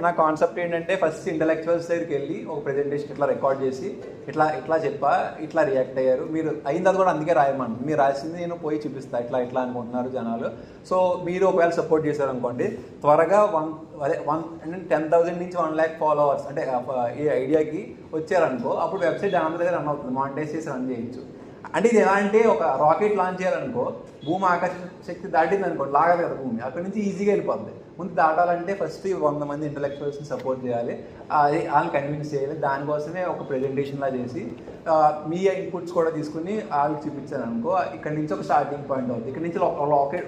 నా కాన్సెప్ట్ ఏంటంటే ఫస్ట్ ఇంటలెక్చువల్స్ దగ్గరికి వెళ్ళి ఒక ప్రెజెంటేషన్ ఇట్లా రికార్డ్ చేసి ఇట్లా చెప్పా, ఇట్లా రియాక్ట్ అయ్యారు, మీరు అయింది కూడా అందుకే రాయమని, మీరు రాసింది నేను పోయి చూపిస్తాను ఇట్లా అనుకుంటున్నారు జనాలు. సో మీరు ఒకవేళ సపోర్ట్ చేశారు అనుకోండి, త్వరగా 10,000 నుంచి 1 lakh ఫాలోవర్స్ అంటే ఈ ఐడియాకి వచ్చారనుకో, అప్పుడు వెబ్సైట్ అందరి దగ్గర రన్ అవుతుంది, మానిటైజ్ చేసి రన్ చేయొచ్చు. అంటే ఇది ఎలా అంటే ఒక రాకెట్ లాంచ్ చేయాలనుకో, భూమి ఆకాశ శక్తి దాటింది అనుకో, లాగదు కదా భూమి, అక్కడి నుంచి ఈజీగా వెళ్ళిపోతుంది. ముందు దాటాలంటే ఫస్ట్ 100 మంది ఇంటలెక్చువల్స్ని సపోర్ట్ చేయాలి, వాళ్ళని కన్విన్స్ చేయాలి. దానికోసమే ఒక ప్రెజెంటేషన్లా చేసి మీ ఇన్పుట్స్ కూడా తీసుకుని వాళ్ళకి చూపించాను అనుకో, ఇక్కడ నుంచి ఒక స్టార్టింగ్ పాయింట్ అవుతుంది. ఇక్కడ నుంచి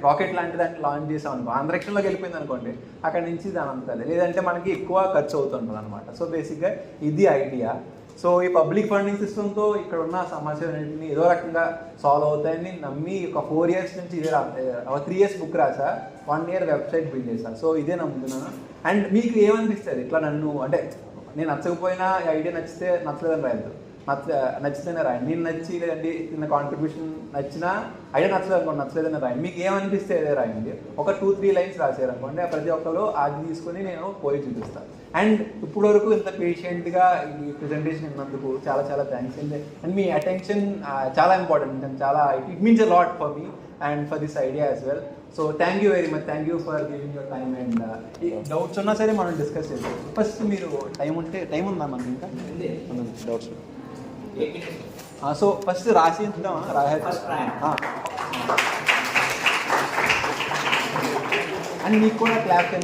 రాకెట్ లాంటి దాన్ని లాంచ్ చేసాం అనుకో, అంతరిక్షంలోకి వెళ్ళిపోయింది అనుకోండి, అక్కడ నుంచి దాని అంతది, లేదంటే మనకి ఎక్కువ ఖర్చు అవుతుంటుంది అనమాట. సో బేసిక్గా ఇది ఐడియా. సో ఈ పబ్లిక్ ఫండింగ్ సిస్టమ్తో ఇక్కడ ఉన్న సమస్యలన్నింటినీ ఏదో రకంగా సాల్వ్ అవుతాయని నమ్మి ఒక 4 years నుంచి ఇదే 3 years బుక్ రాసా, 1 year వెబ్సైట్ బిల్డ్ చేశాను. సో ఇదే నమ్ముతున్నాను. అండ్ మీకు ఏమనిపిస్తుంది ఇట్లా నన్ను అంటే నేను నచ్చకపోయినా ఐడియా నచ్చితే నచ్చలేదని రాయద్దు, నచ్చితేనే రాయండి. నేను నచ్చి లేదండి చిన్న కాంట్రిబ్యూషన్ నచ్చినా ఐడియా నచ్చలేదని రాయండి. మీకు ఏమనిపిస్తే అదే రాయండి. ఒక 2-3 lines రాశారనుకోండి, ప్రతి ఒక్కరు అది తీసుకొని నేను పోయి చూపిస్తాను. అండ్ ఇప్పుడు వరకు ఇంత పేషెంట్గా ఈ ప్రెజెంటేషన్ ఇన్నందుకు చాలా చాలా థ్యాంక్స్ అండి. అండ్ మీ అటెన్షన్ చాలా ఇంపార్టెంట్ అండ్ చాలా it means a lot for me and for this idea as well. So thank you very much, thank you for giving your time. And doubts ఉన్నా సరే మనం discuss చేద్దాం. First మీరు time ఉందా మనకి ఇంకా డౌట్స్? సో ఫస్ట్ రాసి and మీకు కూడా క్లాప్